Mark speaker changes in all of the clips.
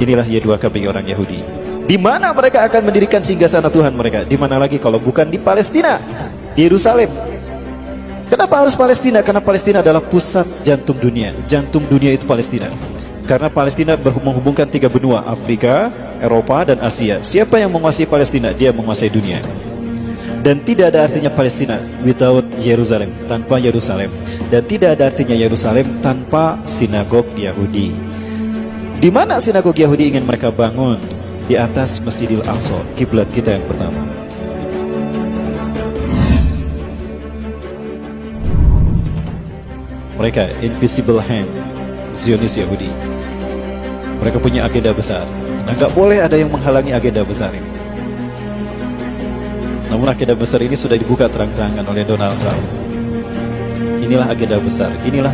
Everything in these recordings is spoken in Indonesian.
Speaker 1: Inilah Y2K bagi orang Yahudi. Di mana mereka akan mendirikan singgasana Tuhan mereka? Di mana lagi kalau bukan di Palestina, di Yerusalem. Kenapa harus Palestina? Karena Palestina adalah pusat jantung dunia. Jantung dunia itu Palestina. Karena Palestina menghubungkan 3 benua, Afrika, Eropa, dan Asia. Siapa yang menguasai Palestina? Dia menguasai dunia. Dan tidak ada artinya Palestina without Yerusalem, tanpa Yerusalem. Dan tidak ada artinya Yerusalem tanpa sinagog Yahudi. Di mana sinagog Yahudi ingin mereka bangun? Di atas Masjidil Aqsa, kiblat kita yang pertama. Mereka invisible hand, Zionis Yahudi. Mereka punya agenda besar. Nah, nggak boleh ada yang menghalangi agenda besar ini. Namun agenda besar ini sudah dibuka terang-terangan oleh Donald Trump. Inilah agenda besar, inilah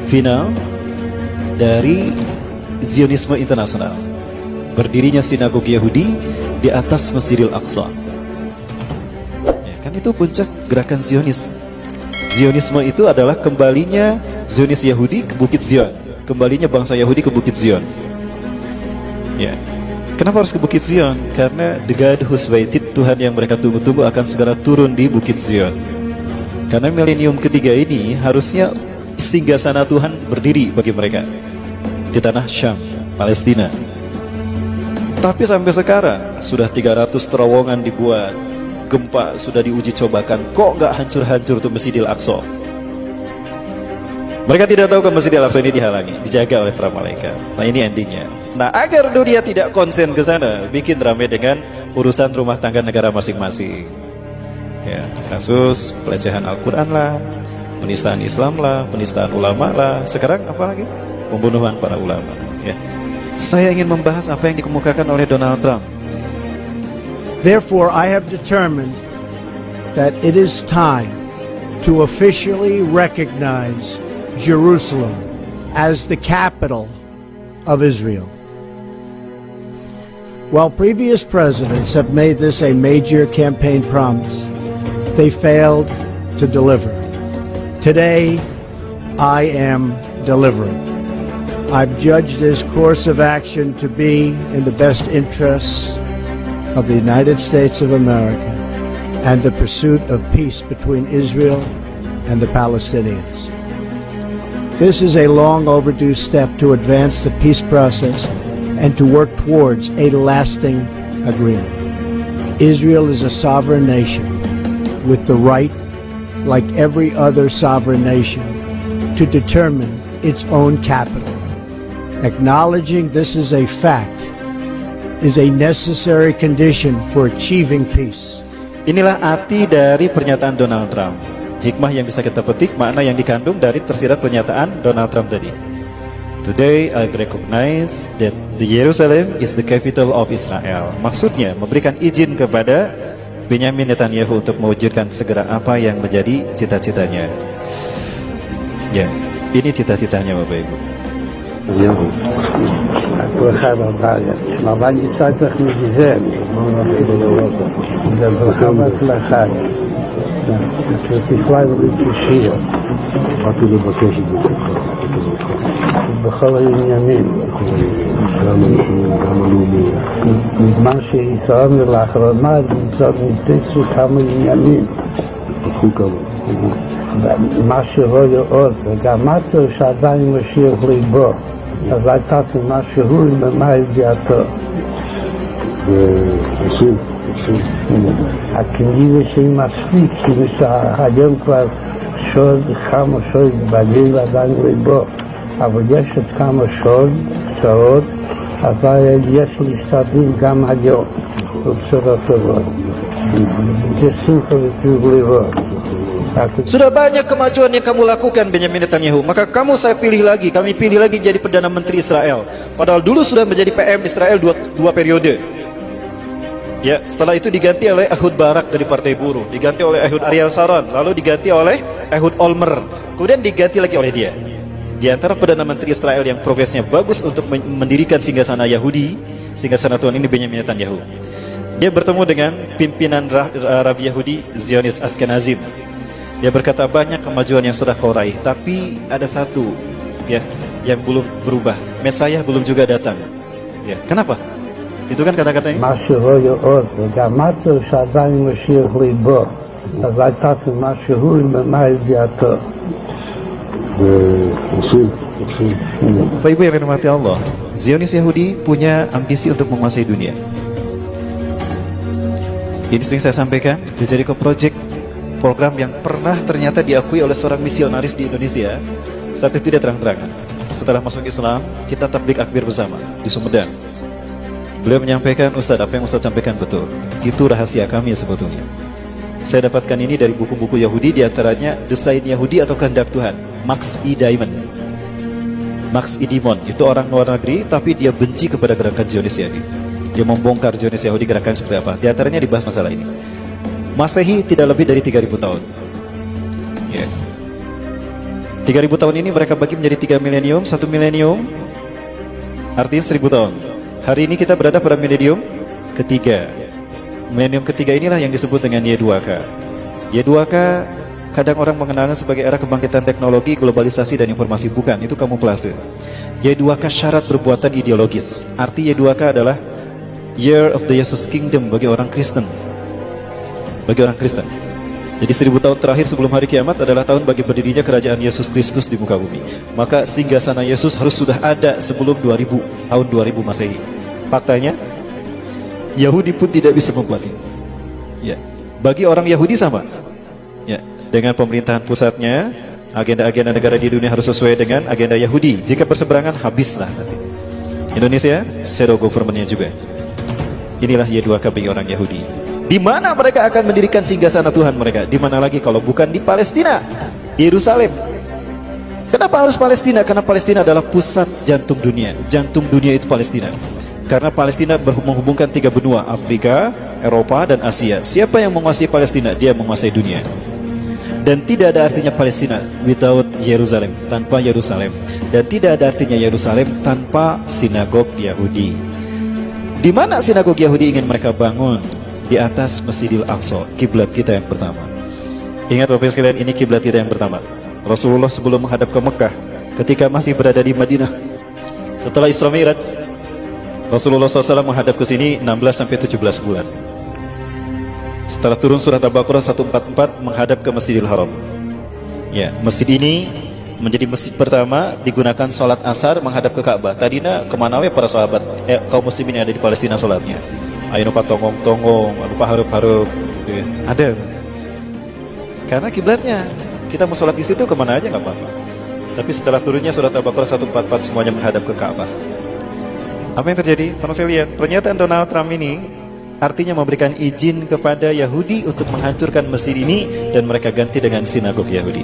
Speaker 1: final dari Zionisme internasional. Berdirinya sinagog Yahudi di atas Masjidil Aqsa. Ya, kan itu puncak gerakan Zionis. Zionisme itu adalah kembalinya Zionis Yahudi ke Bukit Zion, kembalinya bangsa Yahudi ke Bukit Zion. Ya. Kenapa harus ke Bukit Zion? Karena the God who's waited, Tuhan yang mereka tunggu-tunggu akan segera turun di Bukit Zion. Karena milenium ketiga ini harusnya singgasana Tuhan berdiri bagi mereka di tanah Syam, Palestina. Tapi sampai sekarang sudah 300 terowongan dibuat, gempa sudah diuji cobakan, kok nggak hancur-hancur tuh Masjidil Aqsa? Mereka tidak tahu kan Masjidil Aqsa ini dihalangi, dijaga oleh para malaikat. Nah, ini endingnya. Nah, agar dunia tidak konsen ke sana, bikin ramai dengan urusan rumah tangga negara masing-masing. Ya, kasus pelecehan Al-Quran lah, penistaan Islam lah, penistaan ulama lah. Sekarang apa lagi? Pembunuhan para ulama. Ya. Saya ingin membahas apa yang dikemukakan oleh Donald Trump.
Speaker 2: Therefore, I have determined that it is time to officially recognize Jerusalem as the capital of Israel. While previous presidents have made this a major campaign promise, they failed to deliver. Today, I am delivering. I've judged this course of action to be in the best interests of the United States of America and the pursuit of peace between Israel and the Palestinians. This is a long overdue step to advance the peace process and to work towards a lasting agreement. Israel is a sovereign nation with the right, like every other sovereign nation, to determine its own capital. Acknowledging this is a fact is a necessary condition for achieving peace.
Speaker 1: Inilah arti dari pernyataan Donald Trump. Hikmah yang bisa kita petik, makna yang dikandung dari tersirat pernyataan Donald Trump tadi. Today I recognize that the Jerusalem is the capital of Israel. Maksudnya memberikan izin kepada Benyamin Netanyahu untuk mewujudkan segera apa yang menjadi cita-citanya. Ya, ini cita-citanya Bapak Ibu.
Speaker 3: הברכה בבית, אבל יצא צריך מגזם, זה ברכה והצלחה. תפלה ולתשיר.
Speaker 4: באתי לבקש את זה.
Speaker 3: בכל העניינים.
Speaker 4: גם הלאומי.
Speaker 3: מה שהתרמנו לאחרונה, נתפסו כמה עניינים.
Speaker 4: פתחו כמה.
Speaker 3: מה שרואה עוד, וגם משהו שעדיין משאיר ליבו. אז הייתה משהו במה ידיעתו.
Speaker 4: ועושים.
Speaker 3: הכנראה שהיא מספיק, כאילו שהיום כבר כמה שוד בגיל עדיין ליבו, אבל יש עוד כמה שעות, אבל יש להשתדל גם היום, בבשורות טובות. יש שמחה וטוב ליבו.
Speaker 1: Sudah banyak kemajuan yang kamu lakukan Benyamin Netanyahu, maka kami pilih lagi jadi Perdana Menteri Israel. Padahal dulu sudah menjadi PM Israel dua periode. Ya, setelah itu diganti oleh Ehud Barak dari Partai Buruh, diganti oleh Ehud Ariel Sharon, lalu diganti oleh Ehud Olmer, kemudian diganti lagi oleh dia. Di antara Perdana Menteri Israel yang progresnya bagus untuk mendirikan singgasana Yahudi, singgasana Tuhan ini Benyamin Netanyahu. Dia bertemu dengan pimpinan Rabi Yahudi Zionis Ashkenazim. Dia berkata banyak kemajuan yang sudah kau raih, tapi ada satu, ya, yang belum berubah. Mesias belum juga datang. Ya, kenapa? Itu kan kata-katanya.
Speaker 3: מה שלא יאות, וגם אמרת שעדיין משיח ליבו, אז הייתה מה שהוא מה ידיעתו.
Speaker 4: ועושים.
Speaker 1: Bapak Ibu yang dirahmati Allah, Zionis Yahudi punya ambisi untuk menguasai dunia. Ini sering saya sampaikan, di Jericho Project, program yang pernah ternyata diakui oleh seorang misionaris di Indonesia. Saat itu dia terang-terangan, setelah masuk Islam, kita tablik akbir bersama di Sumedang. Beliau menyampaikan, Ustadz, apa yang Ustadz sampaikan betul. Itu rahasia kami sebetulnya. Saya dapatkan ini dari buku-buku Yahudi, diantaranya Desain Yahudi atau Kehendak Tuhan, Max E. Diamond. Max E. Diamond itu orang luar negeri, tapi dia benci kepada gerakan Zionis Yahudi. Dia membongkar Zionis Yahudi gerakan seperti apa. Di antaranya dibahas masalah ini. Masehi tidak lebih dari 3.000 tahun. Ya. 3.000 tahun ini mereka bagi menjadi 3 milenium. 1 milenium artinya 1.000 tahun. Hari ini kita berada pada milenium ketiga. Milenium ketiga inilah yang disebut dengan Y2K. Y2K kadang orang mengenalnya sebagai era kebangkitan teknologi, globalisasi, dan informasi. Bukan, itu kamuflase. Y2K syarat perbuatan ideologis. Arti Y2K adalah Year of the Jesus Kingdom bagi orang Kristen. Bagi orang Kristen. Jadi 1000 tahun terakhir sebelum hari kiamat adalah tahun bagi berdirinya kerajaan Yesus Kristus di muka bumi. Maka singgasana Yesus harus sudah ada sebelum tahun 2000 Masehi. Faktanya, Yahudi pun tidak bisa membuat ini. Ya. Bagi orang Yahudi sama. Ya. Dengan pemerintahan pusatnya, agenda-agenda negara di dunia harus sesuai dengan agenda Yahudi. Jika berseberangan, habislah nanti. Indonesia, shadow government-nya juga. Inilah Y2K bagi orang Yahudi. Di mana mereka akan mendirikan singgasana Tuhan mereka? Di mana lagi kalau bukan di Palestina, di Yerusalem. Kenapa harus Palestina? Karena Palestina adalah pusat jantung dunia. Jantung dunia itu Palestina. Karena Palestina menghubungkan 3 benua, Afrika, Eropa, dan Asia. Siapa yang menguasai Palestina? Dia menguasai dunia. Dan tidak ada artinya Palestina without Yerusalem, tanpa Yerusalem. Dan tidak ada artinya Yerusalem tanpa sinagog Yahudi. Di mana sinagog Yahudi ingin mereka bangun? Di atas Masjidil Aqsa, kiblat kita yang pertama. Ingat Bapak sekalian, ini kiblat kita yang pertama. Rasulullah sebelum menghadap ke Mekah, ketika masih berada di Madinah, setelah Isra Mi'raj, Rasulullah SAW menghadap ke sini 16-17 bulan. Setelah turun surat Al-Baqarah 144 menghadap ke Masjidil Haram. Ya, masjid ini menjadi masjid pertama digunakan sholat asar menghadap ke Ka'bah. Tadinya kemana we para sahabat, kaum muslimin yang ada di Palestina sholatnya? Ayo nupa tonggong-tonggong, nupa harup-harup, gitu ya. Ada. Karena kiblatnya, kita mau sholat di situ kemana aja nggak apa-apa. Tapi setelah turunnya surat Al-Baqarah 144 semuanya menghadap ke Ka'bah. Apa yang terjadi? Kalau saya lihat, pernyataan Donald Trump ini artinya memberikan izin kepada Yahudi untuk menghancurkan masjid ini dan mereka ganti dengan sinagog Yahudi.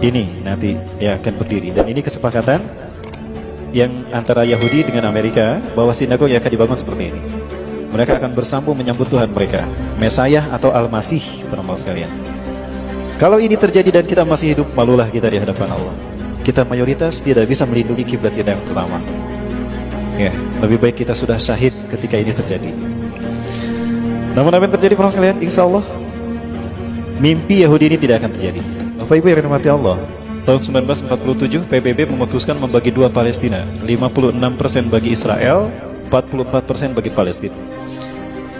Speaker 1: Ini nanti yang akan berdiri, dan ini kesepakatan yang antara Yahudi dengan Amerika bahwa sinagog yang akan dibangun seperti ini. Mereka akan bersambung menyambut Tuhan mereka, Mesias atau Al-Masih, teman-teman sekalian. Kalau ini terjadi dan kita masih hidup, malulah kita di hadapan Allah. Kita mayoritas tidak bisa melindungi kiblat kita yang pertama. Ya, lebih baik kita sudah syahid ketika ini terjadi. Namun apa yang terjadi teman-teman sekalian? Insya Allah mimpi Yahudi ini tidak akan terjadi. Bapak Ibu yang dirahmati Allah, tahun 1947 PBB memutuskan membagi dua Palestina, 56% bagi Israel, 44% bagi Palestina.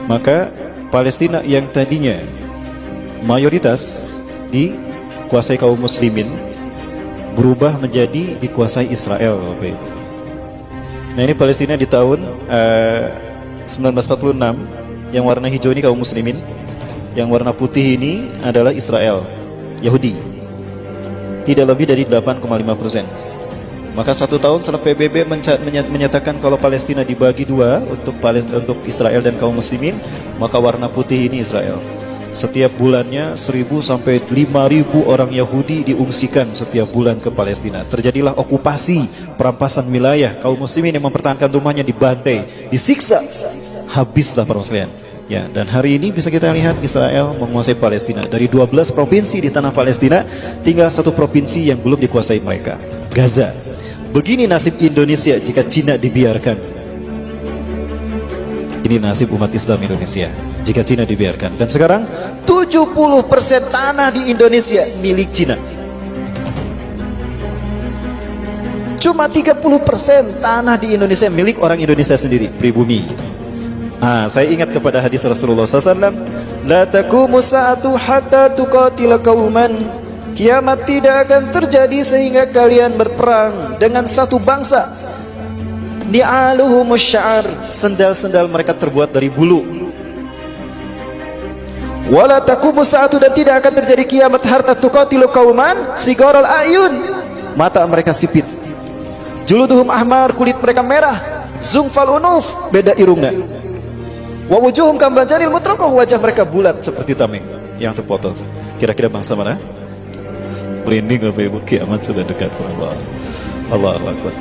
Speaker 1: Maka Palestina yang tadinya mayoritas dikuasai kaum muslimin berubah menjadi dikuasai Israel. Bapak Ibu. Nah, ini Palestina di tahun 1946. Yang warna hijau ini kaum muslimin, yang warna putih ini adalah Israel, Yahudi. Tidak lebih dari 8,5%. Maka 1 tahun setelah PBB menyatakan kalau Palestina dibagi dua untuk Israel dan kaum muslimin, maka warna putih ini Israel. Setiap bulannya 1.000 sampai 5.000 orang Yahudi diungsikan setiap bulan ke Palestina. Terjadilah okupasi, perampasan wilayah. Kaum muslimin yang mempertahankan rumahnya dibantai, disiksa. Habislah para sekalian. Ya, dan hari ini bisa kita lihat Israel menguasai Palestina. Dari 12 provinsi di tanah Palestina, tinggal 1 provinsi yang belum dikuasai mereka, Gaza. Begini nasib Indonesia jika Cina dibiarkan. Ini nasib umat Islam Indonesia jika Cina dibiarkan. Dan sekarang 70% tanah di Indonesia milik Cina. Cuma 30% tanah di Indonesia milik orang Indonesia sendiri, pribumi. Saya ingat kepada hadis Rasulullah SAW, la taqumu sa'atu hatta tuqatila qauman. Kiamat tidak akan terjadi sehingga kalian berperang dengan satu bangsa. Ni'aluhumus sya'ar, sendal-sendal mereka terbuat dari bulu. Wala taqumu sa'atu, dan tidak akan terjadi kiamat hatta tuqatilu qauman sigaral ayun, mata mereka sipit. Juluduhum ahmar, kulit mereka merah. Zungfal unuf, beda irungnya. Wa wujuhum kambanjanil mutraqah, wajah mereka bulat seperti tameng yang terpotong. Kira-kira bangsa mana? Merinding Bapak Ibu, kiamat sudah dekat. Allahu Akbar.